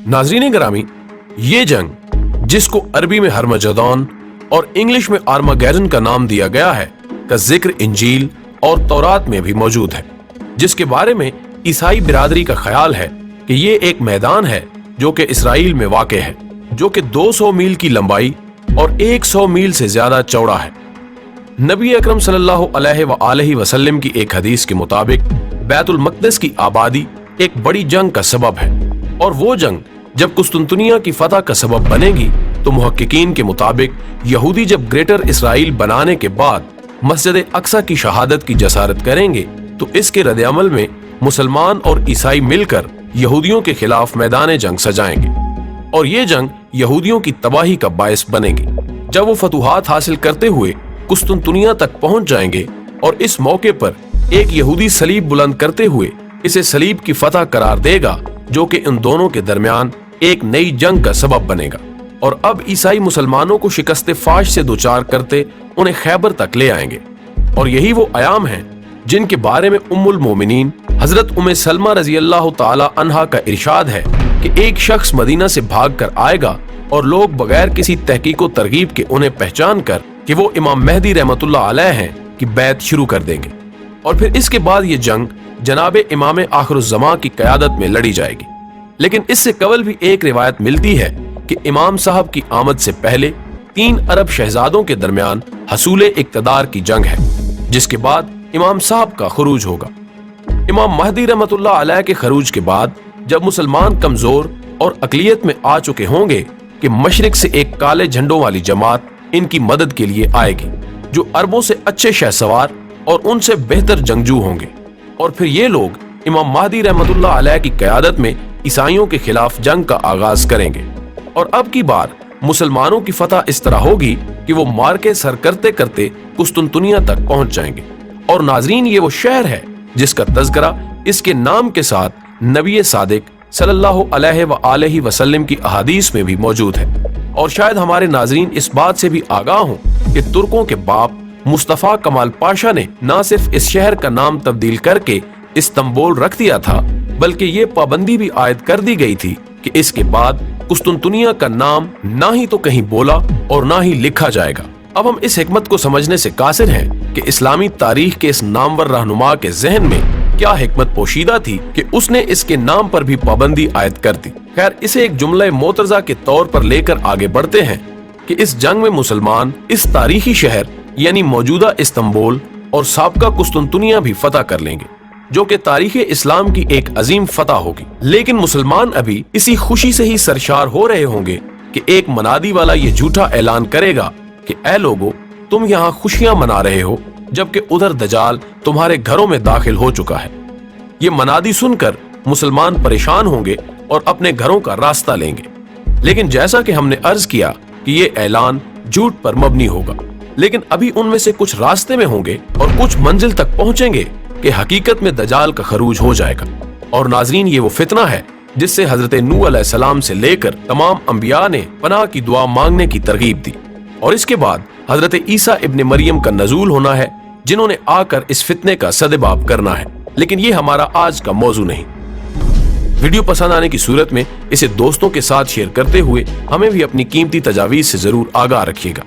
नाज़रीन ग्रामी, ये जंग जिसको अरबी में हरमजदौन और इंग्लिश में आर्मागेडन का नाम दिया गया है का जिक्र इंजील और तौरात में भी मौजूद है, जिसके बारे में ईसाई बिरादरी का ख्याल है कि ये एक मैदान है जो कि इसराइल में वाक़े है, जो कि 200 मील की लंबाई और 100 मील से ज्यादा चौड़ा है। नबी अकरम सल्लल्लाहु अलैहि वसल्लम की एक हदीस के मुताबिक बैतुल मक़दिस की आबादी एक बड़ी जंग का सबब है, और वो जंग जब कुस्तुनतुनिया की फतह का सबब बनेगी तो मुहक्किकीन के मुताबिक यहूदी जब ग्रेटर इसराइल बनाने के बाद मस्जिद अक्सा की शहादत की जसारत करेंगे तो इसके रद्द-ए-अमल में मुसलमान और ईसाई मिलकर यहूदियों के खिलाफ मैदान जंग सजाएंगे, और ये जंग यहूदियों की तबाही का बायस बनेगी। जब वो फतूहात हासिल करते हुए कुस्तुनतुनिया तक पहुंच जाएंगे और इस मौके पर एक यहूदी सलीब बुलंद करते हुए इसे सलीब की फतह करार देगा, जो कि इन दोनों के दरमियान एक नई जंग का सबब बनेगा। और अब ईसाई मुसलमानों को शिकस्त फाश से दोचार करते उन्हें खैबर तक ले आएंगे, और यही वो अयाम हैं जिनके बारे में उम्मुल मोमिनीन हजरत उम्मे सलमा रजी अल्लाह ताला अन्हा का इरशाद है कि एक शख्स मदीना से भाग कर आएगा और लोग बगैर किसी तहकीक व तरगीब के उन्हें पहचान कर कि वो इमाम मेहदी रहमतुल्लाह अलैह हैं की बैत शुरू कर देंगे, और फिर इसके बाद ये जंग जनाब इमाम आखिरुज़्ज़मा की क़यादत में लड़ी जाएगी। लेकिन इससे कबल भी एक रिवायत मिलती है कि इमाम साहब की आमद से पहले 3 अरब शहजादों के दरमियान हसूले इक़्तिदार की जंग है, जिसके बाद इमाम साहब का खरूज होगा। इमाम महदी रहमतुल्लाह अलैह के खरूज के बाद जब मुसलमान कमजोर और अक़लियत में आ चुके होंगे कि मशरिक से एक काले झंडों वाली जमात इनकी मदद के लिए आएगी, जो अरबों से अच्छे शहसवार और उनसे बेहतर जंगजू होंगे, और फिर ये लोग इमाम महदी रहमतुल्लाह अलैह की क़यादत में ईसाइयों के खिलाफ जंग का आगाज करेंगे। और अब की बार मुसलमानों की फतह इस तरह होगी कि वो मार्के सर करते करते कुस्तुनतुनिया तक पहुंच जाएंगे। और नाजरीन, ये वो शहर है जिसका तज़किरा इसके नाम के साथ नबी सादिक सल्लल्लाहु अलैहि वसल्लम की अहादीस में भी मौजूद है। और शायद हमारे नाजरीन इस बात से भी आगाह हों कि तुर्कों के बाप मुस्तफा कमाल पाशा ने न सिर्फ इस शहर का नाम तब्दील करके इस्तांबुल रख दिया था, बल्कि ये पाबंदी भी आयद कर दी गई थी कि इसके बाद कुस्तुनतुनिया का नाम ना ही तो कहीं बोला और ना ही लिखा जाएगा। अब हम इस हिकमत को समझने से कासिर हैं कि इस्लामी तारीख के इस नामवर रहनुमा के जहन में क्या हिकमत पोशीदा थी कि उसने इसके नाम पर भी पाबंदी आयद कर दी। खैर, इसे एक जुमला मोतरजा के तौर पर लेकर आगे बढ़ते हैं कि इस जंग में मुसलमान इस तारीखी शहर यानी मौजूदा इस्तांबुल और साबका कुस्तुनतुनिया भी फतह कर लेंगे, जो कि तारीख इस्लाम की एक अजीम फतह होगी। लेकिन मुसलमान अभी इसी खुशी से ही सरशार हो रहे होंगे कि एक मनादी वाला ये झूठा ऐलान करेगा कि ऐ लोगो, तुम यहाँ खुशियां मना रहे हो, जबकि उधर दजाल तुम्हारे घरों में दाखिल हो चुका है। ये मनादी सुनकर मुसलमान परेशान होंगे और अपने घरों का रास्ता लेंगे। लेकिन जैसा कि हमने अर्ज किया कि ये ऐलान झूठ पर मबनी होगा, लेकिन अभी उनमें से कुछ रास्ते में होंगे और कुछ मंजिल तक पहुंचेंगे कि हकीकत में दजाल का खरूज हो जाएगा। और नाजरीन, ये वो फितना है जिससे हजरत नूह अलैहिस्सलाम से लेकर तमाम अंबिया ने पनाह की दुआ मांगने की तरगीब दी, और इसके बाद हजरत ईसा इब्ने मरियम का नजूल होना है, जिन्होंने आकर इस फितने का सदेबाब करना है। लेकिन ये हमारा आज का मौजू नहीं। वीडियो पसंद आने की सूरत में इसे दोस्तों के साथ शेयर करते हुए हमें भी अपनी कीमती तजावीज़ से जरूर आगाह रखिएगा।